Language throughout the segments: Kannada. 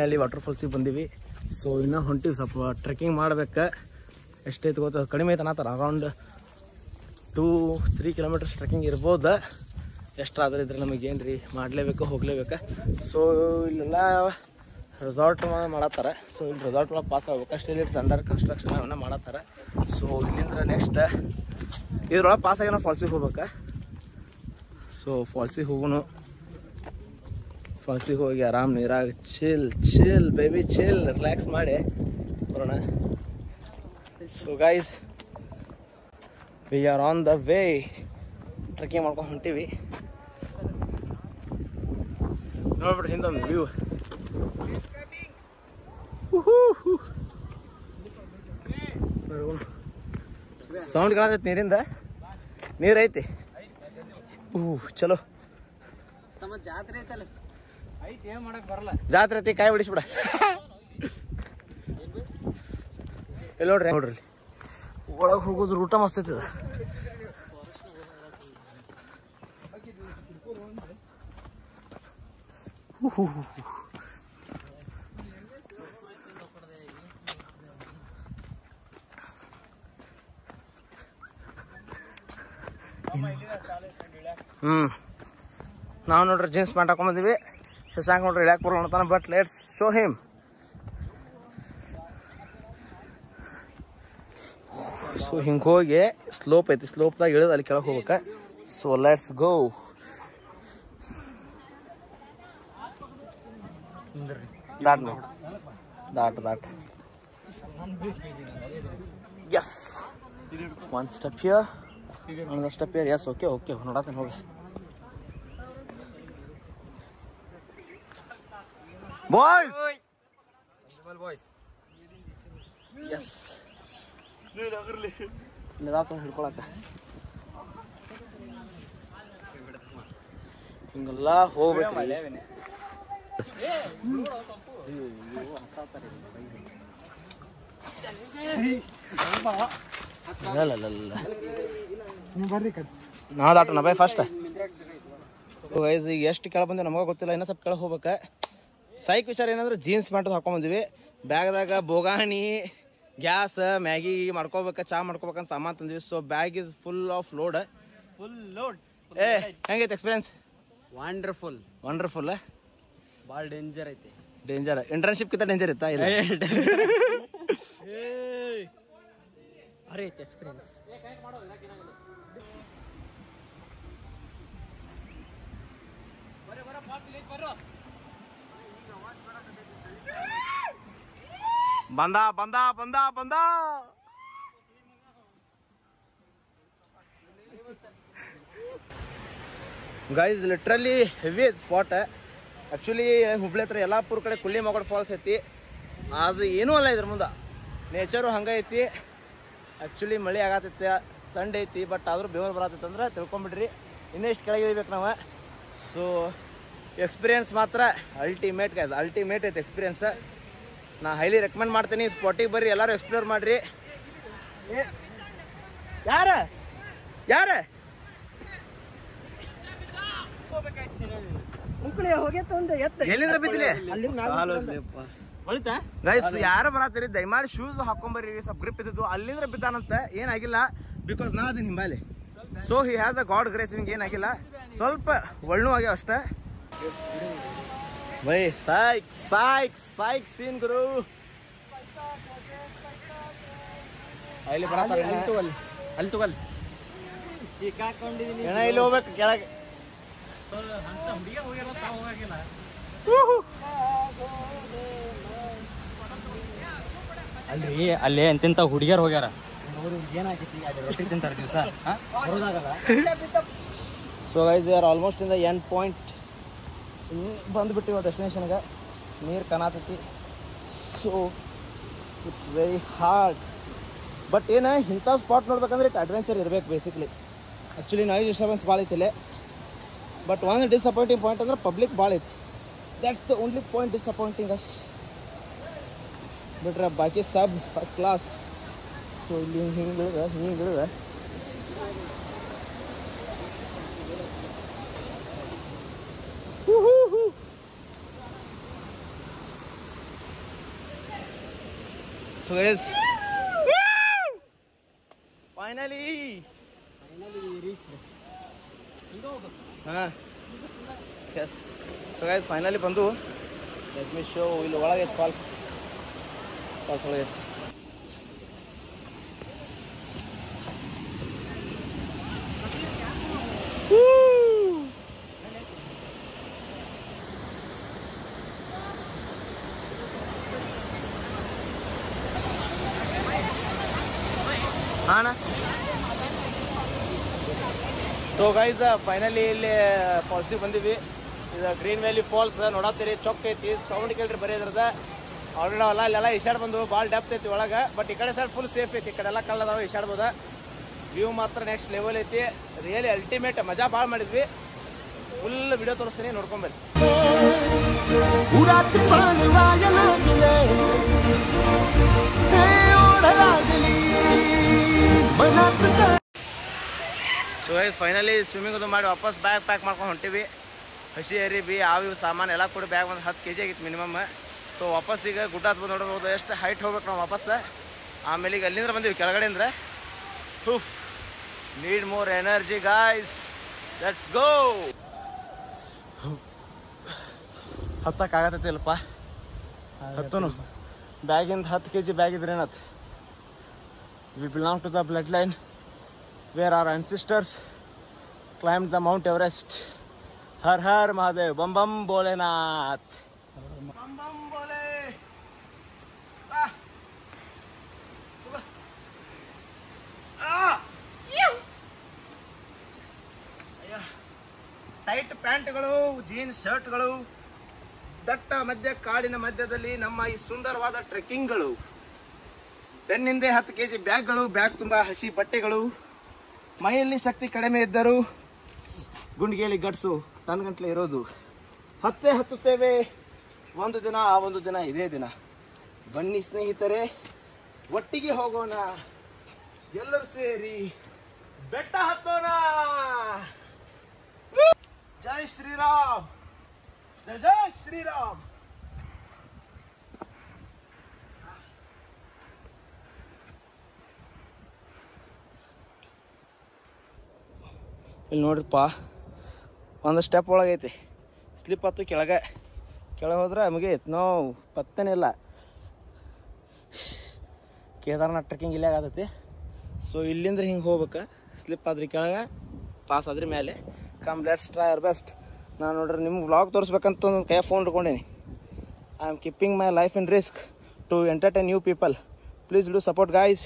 ದೇವನಹಳ್ಳಿ ವಾಟರ್ಫಾಲ್ಸಿಗೆ ಬಂದೀವಿ. ಸೊ ಇನ್ನೂ ಹೊಂಟಿವಿ, ಸ್ವಲ್ಪ ಟ್ರೆಕ್ಕಿಂಗ್ ಮಾಡ್ಬೇಕು. ಎಷ್ಟೈತೆ ಗೊತ್ತ, ಕಡಿಮೆ ಐತೆ ಅನ್ನತ್ತಾರ. ಅರೌಂಡ್ 2-3 ಕಿಲೋಮೀಟರ್ಸ್ ಟ್ರೆಕ್ಕಿಂಗ್ ಇರ್ಬೋದು. ಎಷ್ಟಾದ್ರೆ ಇದ್ರೆ ನಮಗೇನು ರೀ, ಮಾಡಲೇಬೇಕು, ಹೋಗಲೇಬೇಕು. ಸೊ ಇಲ್ಲೆಲ್ಲ ರೆಸಾರ್ಟ್ ಮಾಡತ್ತಾರ. ಸೊ ಇಲ್ಲಿ ರೆಸಾರ್ಟ್ ಒಳಗೆ ಪಾಸ್ ಆಗ್ಬೇಕು. ಸ್ಟಿಲ್ ಇಟ್ಸ್ ಅಂಡರ್ ಕನ್ಸ್ಟ್ರಕ್ಷನ್ ಅವನ್ನ ಮಾಡತ್ತಾರ. ಸೊ ಇಲ್ಲಿಂದ ನೆಕ್ಸ್ಟ್ ಇದ್ರೊಳಗೆ ಪಾಸ್ ಆಗಿ ನಾವು ಫಾಲ್ಸಿಗೆ ಹೋಗ್ಬೇಕು. ಸೊ ಫಾಲ್ಸಿಗೆ ಹೋಗೋಣ. ಫಾಲ್ಸಿಗೆ ಹೋಗಿ ಆರಾಮ್ ನೀರಾಗ ಚಿಲ್ ಬೇಬಿ ಚಿಲ್ ರಿಲ್ಯಾಕ್ಸ್ ಮಾಡಿ ಬರೋಣ. So guys, we R on the way. Trekking ಮಾಡ್ಕೊಂಡು ಹೊಂಟೀವಿ. ನೋಡ್ಬಿಡ್ರಿ ಹಿಂದೊಂದು ವ್ಯೂ. ಸೌಂಡ್ ಕಾಣತೈತಿ ನೀರಿಂದ. ನೀರೈತಿ. ಚಲೋ. ಜಾತ್ರೆ ಐತಲ್ಲ, ಐತಿ, ಏನ್ ಮಾಡಕ್ ಬರಲ್ಲ. ಜಾತ್ರೆ ಐತಿ, ಕಾಯಿ ಬಿಡಿಸ್ಬಿಡ. ಇಲ್ಲಿ ನೋಡ್ರಿ ಒಳಗೆ ಹೋಗೋದು ರೂಟ ಮಸ್ತ್ ಐತಿ. ನಾವು ನೋಡ್ರಿ ಜೀನ್ಸ್ ಪ್ಯಾಂಟ್ ಹಾಕೊಂಡ್ಬಂದಿವಿ. ಶಶಾಂಕ್ ನೋಡ್ರಿ ಇಳ್ಯಾಕ್ ಬರೋಣ ಅಂತಾನ. But let's show him. So ಹಿಂಗೆ ಹೋಗಿ ಸ್ಲೋಪ್ ಐತಿ, ಸ್ಲೋಪ್ದಾಗ ಇಳಿದು ಅಲ್ಲಿ ಕೆಳಗೆ ಹೋಗ್ಬೇಕ. So let's go. That's. One step here, ಒಂದು ಸ್ಟೆಪ್ ಹಿಯರ್. ಎಸ್, ಓಕೆ ನೋಡತ್ತೇನೆ ಹೋಗಿ. ಬಾಯ್ಸ್ ಎಸ್, ಹಿಡ್ಕೊಳಕ ಹಿಂಗೆಲ್ಲ ಹೋಗ್ಬೇಕು. ನಾ ದಾಟೋಣ ಬೈ ಫಸ್ಟ್. ಈಗ ಎಷ್ಟು ಕೆಳ ಬಂದಿವಿ ನಮಗ ಗೊತ್ತಿಲ್ಲ. ಇನ್ನೂ ಸ್ವಲ್ಪ ಕೆಳಗೆ ಹೋಗ್ಬೇಕು. ಸೈಕ್ ವಿಚಾರ ಏನಂದ್ರೆ ಜೀನ್ಸ್ ಪ್ಯಾಂಟ್ ಹಾಕೊಂಡ್ಬಂದಿವಿ. ಬ್ಯಾಗ್ದಾಗ ಬೋಗಾಣಿ, ಗ್ಯಾಸ್, ಮ್ಯಾಗಿ ಮಾಡ್ಕೋಬೇಕು, ಚಾ ಮಾಡ್ಕೋಬೇಕಂತ ಸಾಮಾನು ತಂದಿವಿ. So bag is full of load. ಏ ಹೆಂಗೈತೆ ಎಕ್ಸ್ಪೀರಿಯನ್ಸ್? ವಂಡರ್ಫುಲ್. ಭಾಳ ಡೇಂಜರ್ ಐತಿ. ಡೇಂಜರ್. ಇಂಟರ್ನ್ಶಿಪ್ ಕಿಂತ ಡೇಂಜರ್ ಇತ್ತಾ? ಇಲ್ಲ, ಭಾರಿ ಐತಿ ಎಕ್ಸ್ಪೀರಿಯನ್ಸ್. ಬಂದ. Guys literally heavy spot. Actually Hubli ಹತ್ರ ಯಲ್ಲಾಪುರ ಕಡೆ ಕುಲ್ಲಿ ಮಗಡ್ ಫಾಲ್ಸ್ ಐತಿ. ಅದು ಏನೂ ಅಲ್ಲ ಇದ್ರ ಮುಂದೆ. ನೇಚರು ಹಂಗೆ ಐತಿ. ಆ್ಯಕ್ಚುಲಿ ಮಳೆ ಆಗತೈತೆ, ಥಂಡ್ ಐತಿ. ಬಟ್ ಆದ್ರೂ ಬೆವರು ಬರತೈತೆ ಅಂದ್ರೆ ತಿಳ್ಕೊಂಬಿಡ್ರಿ. ಇನ್ನೂ ಇಷ್ಟು ಕೆಳಗೆ ಇಳಿಬೇಕು ನಾವು. ಸೊ ಎಕ್ಸ್ಪೀರಿಯನ್ಸ್ ಮಾತ್ರ ಅಲ್ಟಿಮೇಟ್ ಗೈಸ್, ಅಲ್ಟಿಮೇಟ್ ಐತೆ ಎಕ್ಸ್ಪೀರಿಯನ್ಸ್. ನಾ ಹೈಲಿ ರೆಕಮೆಂಡ್ ಮಾಡ್ತೀನಿ. ಸ್ಪಾಟಿಗೆ ಬರ್ರಿ, ಎಲ್ಲರೂ ಎಕ್ಸ್ಪ್ಲೋರ್ ಮಾಡ್ರಿ. ಯಾರ ಎಲ್ಲಿಂದ್ರ ಬಿದ್ದಿಲ್ಲ ಗೈಸ್? ಯಾರು ಬರತ್ತೀರಿ ದಯಮಾಡಿ ಶೂಸ್ ಹಾಕೊಂಬರ್ರಿ, ಸ್ವಲ್ಪ ಗ್ರಿಪ್ ಇದ್ದು. ಅಲ್ಲಿಂದ್ರ ಬಿದ್ದಾನಂತ, ಏನಾಗಿಲ್ಲ. ಬಿಕಾಸ್ ನಾ ಅದೀನಿ ಹಿಂಬಾಲಿ. So he has a God grace. ನಿಮ್ಗೆ ಏನಾಗಿಲ್ಲ, ಸ್ವಲ್ಪ ಒಳ್ಳು ಆಗ್ಯಾವ ಅಷ್ಟೇ. ಬೈ ಸಾಯ್ಕ್ ಸೀನ್ ಗುರು. ಅಲ್ಲಿ ತಗೋಲ್ ಏನ ಇಲ್ಲಿ ಹೋಗ್ಬೇಕು ಕೆಳಗೆ. ಅಲ್ರಿ ಅಲ್ಲಿ ಎಂತೆಂತ ಹುಡುಗಿಯರ್ ಹೋಗ್ಯಾರ. ಏನಾಗೈತಿ ತಿಂತಾರ ದಿವಸ so guys we are almost in the end point. ಬಂದ್ಬಿಟ್ಟಿವ ಡೆಸ್ಟಿನೇಷನ್ಗೆ. ನೀರು ಕಾಣತೈತಿ. So it's very hard. But ಏನು ಇಂಥ ಸ್ಪಾಟ್ ನೋಡ್ಬೇಕಂದ್ರೆ ಇಟ್ ಅಡ್ವೆಂಚರ್ ಇರ್ಬೇಕು ಬೇಸಿಕ್ಲಿ. ಆ್ಯಕ್ಚುಲಿ ನಾಯ್ಸ್ ಡಿಸ್ಟರ್ಬೆನ್ಸ್ ಭಾಳ ಐತಿಲ್ಲ. ಬಟ್ ಒಂದು ಡಿಸಪಾಯಿಂಟಿಂಗ್ ಪಾಯಿಂಟ್ ಅಂದ್ರೆ ಪಬ್ಲಿಕ್ ಭಾಳ ಐತಿ. That's the only point disappointing us. ಬಿಟ್ರೆ ಬಾಕಿ ಸಬ್ ಫಸ್ಟ್ ಕ್ಲಾಸ್. ಸೊ ಇಲ್ಲಿ ಹಿಂಗೆ ಇಳಿದ So guys, finally reached. Yes. So guys, finally ಬಂದು. Let me show ಇಲ್ಲಿ ಒಳಗೆ ಫಾಲ್ಸ್ ಒಳಗೆ. ಸೊ ಗೈಸ್ ಫೈನಲಿ ಇಲ್ಲಿ ಫಾಲ್ಸಿಗೆ ಬಂದಿವಿ. ಇದು ಗ್ರೀನ್ ವ್ಯಾಲಿ ಫಾಲ್ಸ್ ನೋಡತ್ತೀರಿ, ಚೊಕ್ಕ ಐತಿ, ಸೌಂಡ್ ಕೇಳ್ರಿ ಬರೀ ಇದ್ರದ. ಆಲ್ರೆಡಿ ನಾವೆಲ್ಲ ಅಲ್ಲೆಲ್ಲ ಇಶಾಡ್ ಬಂದು ಭಾಳ ಡೆಪ್ತ್ ಐತಿ ಒಳಗೆ. ಬಟ್ ಈ ಕಡೆ ಸೈಡ್ ಫುಲ್ ಸೇಫ್ ಐತಿ, ಈ ಕಡೆ ಎಲ್ಲ ಕಲ್ಲದಾವ, ಇಶಾಡ್ಬೋದ. ವ್ಯೂ ಮಾತ್ರ ನೆಕ್ಸ್ಟ್ ಲೆವೆಲ್ ಐತಿ, ರಿಯಲಿ ಅಲ್ಟಿಮೇಟ್. ಮಜಾ ಭಾಳ ಮಾಡಿದ್ವಿ. ಫುಲ್ ವಿಡಿಯೋ ತೋರಿಸ್ತೀನಿ, ನೋಡ್ಕೊಂಬರ್ರಿ. ಸೊ ಫೈನಲಿ ಸ್ವಿಮ್ಮಿಂಗ್ ಅದು ಮಾಡಿ ವಾಪಸ್ ಬ್ಯಾಗ್ ಪ್ಯಾಕ್ ಮಾಡ್ಕೊಂಡು ಹೊಂಟಿವಿ. ಹಸಿ ಅರಿಬಿ ಅವು ಇವು ಸಾಮಾನು ಎಲ್ಲ ಕೂಡ ಬ್ಯಾಗ್ ಒಂದು 10 kg ಆಗಿತ್ತು ಮಿನಿಮಮ್. ಸೊ ವಾಪಸ್ ಈಗ ಗುಡ್ಡ ಹತ್ಬೋದು, ನೋಡ್ಬೋದು ಎಷ್ಟು ಹೈಟ್ ಹೋಗ್ಬೇಕು ನಾವು ವಾಪಸ್. ಆಮೇಲೆ ಈಗ ಅಲ್ಲಿಂದ ಬಂದೀವಿ ಕೆಳಗಡೆಯಿಂದ. Need more energy guys, let's go. ಹತ್ತಕ್ಕಾಗತ್ತೈತಿಲ್ಲಪ್ಪ, ಹತ್ತನು ಬ್ಯಾಗಿಂದ 10 kg ಬ್ಯಾಗ್ ಇದ್ರೇನತ್. We belong to the blood line where our ancestors climbed the Mount Everest. Har Har Mahadev, Bam Bam Bholenath. Bam Bam Bhole. Tight ಪ್ಯಾಂಟ್ಗಳು, ಜೀನ್ಸ್ ಶರ್ಟ್ಗಳು, ದಟ್ಟ ಮಧ್ಯ ಕಾಡಿನ ಮಧ್ಯದಲ್ಲಿ ನಮ್ಮ ಈ ಸುಂದರವಾದ ಟ್ರೆಕ್ಕಿಂಗ್ಗಳು, ಬೆನ್ನಿಂದೆ 10 kg ಬ್ಯಾಗ್ಗಳು, ಬ್ಯಾಗ್ ತುಂಬ ಹಸಿ ಬಟ್ಟೆಗಳು. ಮೈಯಲ್ಲಿ ಶಕ್ತಿ ಕಡಿಮೆ ಇದ್ದರೂ ಗುಂಡಿಗೆಯಲ್ಲಿ ಗಟ್ಸು ತನ್ನಗಂಟ್ಲೆ ಇರೋದು. ಹತ್ತುತ್ತೇವೆ ಒಂದು ದಿನ, ಆ ಒಂದು ದಿನ ಇದೇ ದಿನ. ಬನ್ನಿ ಸ್ನೇಹಿತರೆ, ಒಟ್ಟಿಗೆ ಹೋಗೋಣ, ಎಲ್ಲರೂ ಸೇರಿ ಬೆಟ್ಟ ಹತ್ತೋಣ. ಜೈ ಶ್ರೀರಾಮ್, ಜೈ ಜೈ ಶ್ರೀರಾಮ್. ಇಲ್ಲಿ ನೋಡ್ರಿಪ್ಪ, ಒಂದು ಸ್ಟೆಪ್ ಒಳಗೈತಿ, ಸ್ಲಿಪ್ ಹತ್ತು ಕೆಳಗೆ ಹೋದ್ರೆ ನಮಗೆ ನೋವು ಪತ್ತನೇ ಇಲ್ಲ. ಕೇದಾರ್ನಾಥ್ ಟ್ರೆಕ್ಕಿಂಗ್ ಇಲ್ಲೇ ಆಗತೈತಿ. ಸೊ ಇಲ್ಲಿಂದ್ರೆ ಹಿಂಗೆ ಹೋಗ್ಬೇಕು, ಸ್ಲಿಪ್ ಆದ್ರಿ ಕೆಳಗೆ, ಪಾಸ್ ಆದ್ರಿ ಮೇಲೆ. Come let's try our best. ನಾನು ನೋಡ್ರಿ ನಿಮ್ಗೆ ವ್ಲಾಗ್ ತೋರಿಸ್ಬೇಕಂತ ಒಂದು ಕೈ ಫೋನ್ ಇಟ್ಕೊಂಡೀನಿ. I am keeping my life in risk to entertain new people. Please do support guys,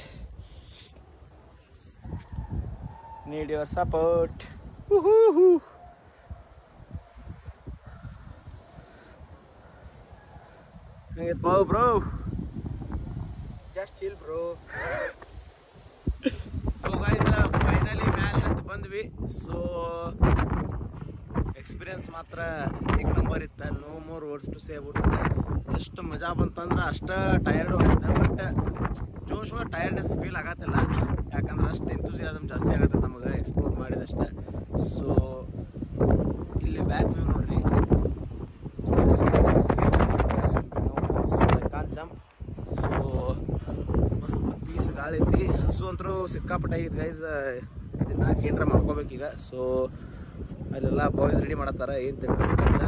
need your support. Woohoo! Hang it, bro. Just chill, bro. So guys, finally ಮ್ಯಾಲೆ ಹತ್ತು ಬಂದ್ವಿ. ಸೊ ಎಕ್ಸ್ಪೀರಿಯನ್ಸ್ ಮಾತ್ರ ಏಕ್ ನಂಬರ್ ಇತ್ತು. No more words to say about it. ಎಷ್ಟು ಮಜಾ ಬಂತಂದ್ರೆ ಅಷ್ಟು ಟಯರ್ಡ್ ಆಗುತ್ತೆ. ಬಟ್ ಜೋಶ್ ಟಯರ್ಡ್ನೆಸ್ ಫೀಲ್ ಆಗತ್ತಿಲ್ಲ, ಯಾಕಂದ್ರೆ ಅಷ್ಟು ಎಂಥೂಸಿಯಾಸಮ್ ಜಾಸ್ತಿ ಆಗುತ್ತೆ ನಮಗೆ ಎಕ್ಸ್ಪ್ಲೋರ್ ಮಾಡಿದಷ್ಟೇ. ಸೊ ಇಲ್ಲಿ ಬ್ಯಾಕ್ ವ್ಯೂ ನೋಡ್ರಿ, ಕಾನ್ ಜಂಪ್. ಸೊ ಮಸ್ತ್ ಪೀಸ್ ಗಾಳಿ ಐತಿ. ಹಸು ಅಂತರೂ ಸಿಕ್ಕಾಪಟ್ಟೆ ಆಗೈತಿ ಗೈಸ್, ಇದನ್ನ ಕೇಂದ್ರ ಮಾಡ್ಕೋಬೇಕೀಗ. ಸೊ ಅಲ್ಲೆಲ್ಲ ಬಾಯ್ಸ್ ರೆಡಿ ಮಾಡತ್ತಾರ ಏನು ತಿನ್ಬೇಕಂತ.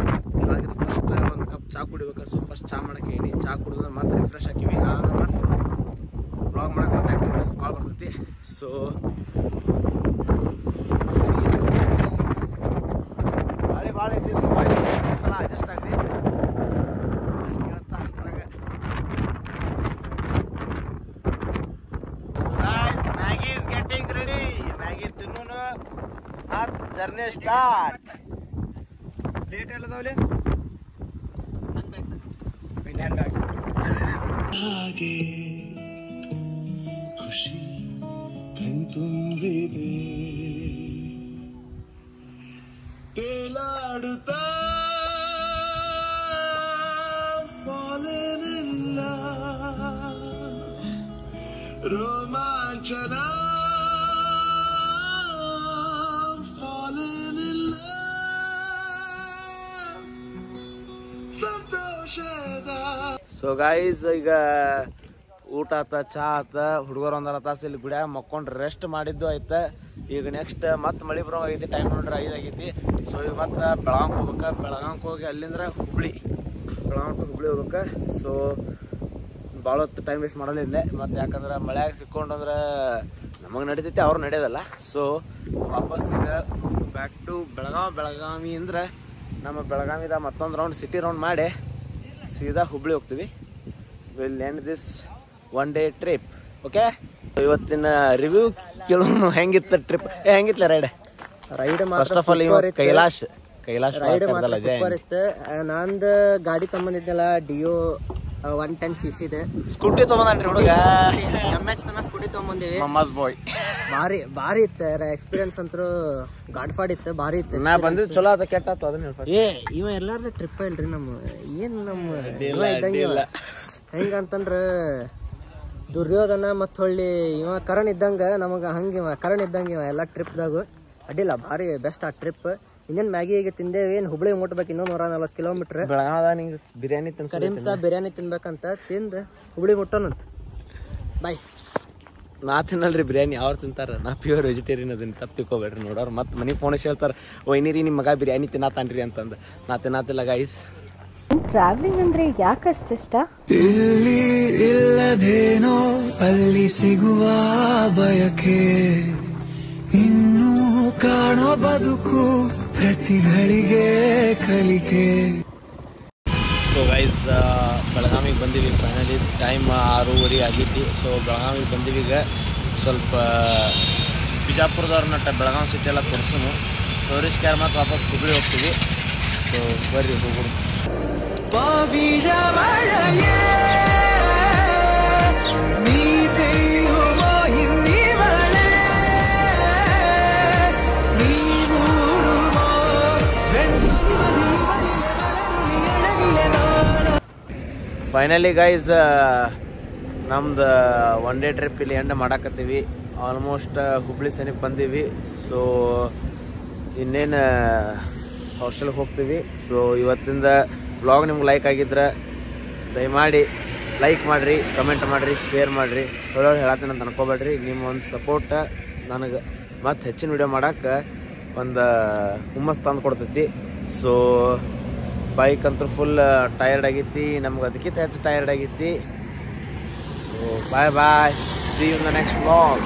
ಫಸ್ಟ್ ಒಂದು ಕಪ್ ಚಾ ಕುಡಿಬೇಕು. ಸೊ ಫಸ್ಟ್ ಚಾ ಮಾಡಕ್ಕೆ ಹೇಳಿ, ಚಾ ಕುಡಿದ್ರೆ ಮತ್ತೆ ರಿಫ್ರೆಶ್ ಹಾಕಿವಿ. ಆಮೇಲೆ ಮತ್ತೆ ಬ್ಲಾಗ್ ಮಾಡಕ್ಕೆ ಆ್ಯಕ್ಟಿವಿಟೀಸ್ ಭಾಳ ಬರ್ತೈತಿ. ಸೊ ಗಾಳಿ ಭಾಳ ಐತಿ. ಸೊ ಸಲ ಅಡ್ಜಸ್ಟ್ ಆಗಲಿ, ಅಷ್ಟು ಕೇಳುತ್ತಾ ಅಷ್ಟರಾಗ. So guys, Maggi is getting ready. Maggi ತಿನ್ನೋನು, ಜರ್ನಿ ಸ್ಟಾರ್ಟ್. ಲೇಟ್ ಎಲ್ಲದಾವಲೆ ಹಾಗೆ ಖುಷಿ ಕಣ್ತುಂಬಿದೆ, ತೇಲಾಡುತ್ತಾ ಫಾಲೆನಿಲ್ಲ, ರೋಮಾಂಚನ ಫಾಲೆನಿಲ್ಲ, ಸಂತೋಷದ. ಸೊ ಗಾಯ್ಸ್, ಈಗ ಊಟ ಆತ, ಚಾ ಆತ, ಹುಡುಗರು ಒಂದರ ತಾಸು ಇಲ್ಲಿ ಗುಡ್ಯಾಗ ಮಕ್ಕೊಂಡು ರೆಸ್ಟ್ ಮಾಡಿದ್ದು ಆಯ್ತು. ಈಗ ನೆಕ್ಸ್ಟ್ ಮತ್ತೆ ಮಳೆ ಬರೋವಾಗೈತಿ, ಟೈಮ್ ನೋಡ್ರಿ 5 ಆಗೈತಿ. ಸೊ ಈಗ ಮತ್ತೆ ಬೆಳಗಾಂಗೆ ಹೋಗ್ಬೇಕು. ಬೆಳಗಾಂಗೆ ಹೋಗಿ ಅಲ್ಲಿಂದ್ರೆ ಬೆಳಗಾಂ ಟು ಹುಬ್ಳಿ ಹೋಗ್ಬೇಕು. ಸೊ ಭಾಳ ಹೊತ್ತು ಟೈಮ್ ವೇಸ್ಟ್ ಮಾಡಲ್ಲ ಇಲ್ಲೇ. ಮತ್ತು ಯಾಕಂದ್ರೆ ಮಳೆಯಾಗ ಸಿಕ್ಕೊಂಡ್ರೆ ನಮಗೆ ನಡೀತೈತಿ, ಅವ್ರು ನಡೆಯೋದಲ್ಲ. ಸೊ ವಾಪಸ್ ಈಗ ಬ್ಯಾಕ್ ಟು ಬೆಳಗಾವಿ ಅಂದ್ರೆ ನಮ್ಮ ಬೆಳಗಾವಿದ ಮತ್ತೊಂದು ರೌಂಡ್ ಸಿಟಿ ರೌಂಡ್ ಮಾಡಿ ಸೀದಾ ಹುಬ್ಳಿ ಹೋಗ್ತೀವಿ. Will end this 1 day trip. Okay, ಇವತ್ತಿನ ರಿವ್ಯೂ ಕೇಳೋನು ಹೆಂಗಿತ್ತು ಟ್ರಿಪ್? ಹೆಂಗಿತ್ಲ ride first of all Kailash ride super ಇತ್ತು. ನಂದು ಗಾಡಿ ತಗೊಂಡಿದ್ದೆಲ್ಲ ಡಿಯೋ 110cc ಇದೆ. ಸ್ಕೂಟಿ ತಗೊಂಡ್ರಿ ಹುಡುಗ, MH ತನ ಸ್ಕೂಟಿ ತಗೊಂಬಂದಿವಿ. ಮಮ್ಮಸ್ ಬಾಯ್ ಭಾರಿ ಇತ್ತು ಎಕ್ಸ್ಪೀರಿಯನ್ಸ್ ಅಂತೂ. ಗಾಡ್ಫಾಡ್ ಇತ್ತು, ಭಾರಿ ಇತ್ತು. ನಾ ಬಂದಿದ್ದು ಚಲೋ ಆತ ಕೆಟ್ಟ ಆತು ಅದನ್ನ ಇವ ಎಲ್ಲಾರ್ದು ಟ್ರಿಪ್ ಇಲ್ರಿ ನಮ್ಮ ಇದ್ದಂಗಿಲ್ಲ. ಹೆಂಗಂತಂದ್ರ ದುರ್ಯೋಧನ ಮತ್ ಹೊಳ್ಳಿ ಇವ ಕರಣ್ ಇದ್ದಂಗ ನಮಗ ಹಂಗಿವ ಕರಣ್ ಇದ್ದಂಗ ಇವ ಎಲ್ಲ ಟ್ರಿಪ್ದಾಗ ಅಡ್ಡಿಲ್ಲ. ಭಾರಿ ಬೆಸ್ಟ್ ಆ ಟ್ರಿಪ್. ಇನ್ನೇನ್ ಮ್ಯಾಗಿ ಈಗ ತಿಂದೇವಿ. ಹುಬ್ಳಿ ಮುಟ್ಬೇಕು ಇನ್ನೂ 140 ಕಿಲೋಮೀಟರ್. ಬೆಳಗಾವದಾಗ ನಿಂಗೆ ಬಿರಿಯಾನಿ ಕರೀಮ್ಸ್ದ ಬಿರಿಯಾನಿ ತಿನ್ಬೇಕಂತ ತಿಂದು ಹುಬ್ಳಿ ಮುಟ್ಟೋನಂತ. ಬಾಯ್. ನಾ ತಿನ್ನಲ್ರಿ ಬಿರಿಯಾನಿ, ಅವ್ರು ತಿಂತಾರ. ನಾ ಪ್ಯೂರ್ ವೆಜಿಟೇರಿಯನ್ ಅದನ್ನ ತಪ್ಪು ತಿಳ್ಕೊಬೇಡ್ರಿ. ನೋಡೋರು ಮತ್ತೆ ಮನೆ ಫೋನ್ ಹೇಳ್ತಾರೆ, ವೈನಿರಿ ನಿಮ್ಮ ಮಗ ಬಿರಿಯಾನಿ ತಿನ್ನತಾನ್ರಿ ಅಂತಂದು. ನಾ ತಿನ್ನತಿಲ್ಲ ಗೈಸ್. ಟ್ರಾವೆಲಿಂಗ್ ಅಂದ್ರೆ ಯಾಕಷ್ಟು ಇಷ್ಟ? ಇಲ್ಲಿ ಇಲ್ಲದೇನೋ ಅಲ್ಲಿ ಸಿಗುವ ಬಯಕೆ, ಇನ್ನೂ ಕಾಣೋ ಬದುಕು ಪ್ರತಿಗಳಿಗೆ ಕಲಿಕೆ. ಸೊ ಗೈಸ್, ಬೆಳಗಾವಿಗೆ ಬಂದೀವಿ ಫೈನಲಿ. ಟೈಮ್ 6:30 ಆಗೈತಿ. ಸೊ ಬೆಳಗಾವಿಗೆ ಬಂದೀವಿ. ಈಗ ಸ್ವಲ್ಪ ಬಿಜಾಪುರದವ್ರನ್ನ ಬೆಳಗಾವಿ ಸಿಟಿ ಎಲ್ಲ ತೋರಿಸೋನು. ಟೂರಿಸ್ಟ್ ಕ್ಯಾರ್ ಮತ್ತು ವಾಪಸ್ ಹುಬ್ಳಿ ಹೋಗ್ತೀವಿ. ಸೊ ಬರ್ರಿ ಹೋಗೋಣ. ಫೈನಲಿ ಗೈಸ್, ನಮ್ದು 1 day ಟ್ರಿಪ್ ಇಲ್ಲಿ ಎಂಡ್ ಮಾಡಾಕತ್ತೀವಿ. ಆಲ್ಮೋಸ್ಟ್ ಹುಬ್ಳಿ ಸನಿಪ್ ಬಂದೀವಿ. ಸೊ ಇನ್ನೇನು ಹಾಸ್ಟೆಲ್ಗೆ ಹೋಗ್ತೀವಿ. ಸೊ ಇವತ್ತಿಂದ ಬ್ಲಾಗ್ ನಿಮ್ಗೆ ಲೈಕ್ ಆಗಿದ್ರೆ ದಯಮಾಡಿ ಲೈಕ್ ಮಾಡಿರಿ, ಕಮೆಂಟ್ ಮಾಡಿರಿ, ಶೇರ್ ಮಾಡಿರಿ. ಹೇಳತ್ತೀನಿ ಅಂತ ಅನ್ಕೋಬೇಡ್ರಿ. ನಿಮ್ಮ ಒಂದು ಸಪೋರ್ಟ್ ನನಗೆ ಮತ್ತು ಹೆಚ್ಚಿನ ವಿಡಿಯೋ ಮಾಡೋಕ್ಕೆ ಒಂದು ಹುಮ್ಮಸ್ ತಂದು ಕೊಡ್ತೈತಿ. ಸೊ ಬೈಕ್ ಅಂತೂ ಫುಲ್ ಟಯರ್ಡ್ ಆಗೈತಿ, ನಮ್ಗೆ ಅದಕ್ಕಿಂತ ಹೆಚ್ಚು ಟಯರ್ಡ್ ಆಗೈತಿ. So bye, see you in the next vlog.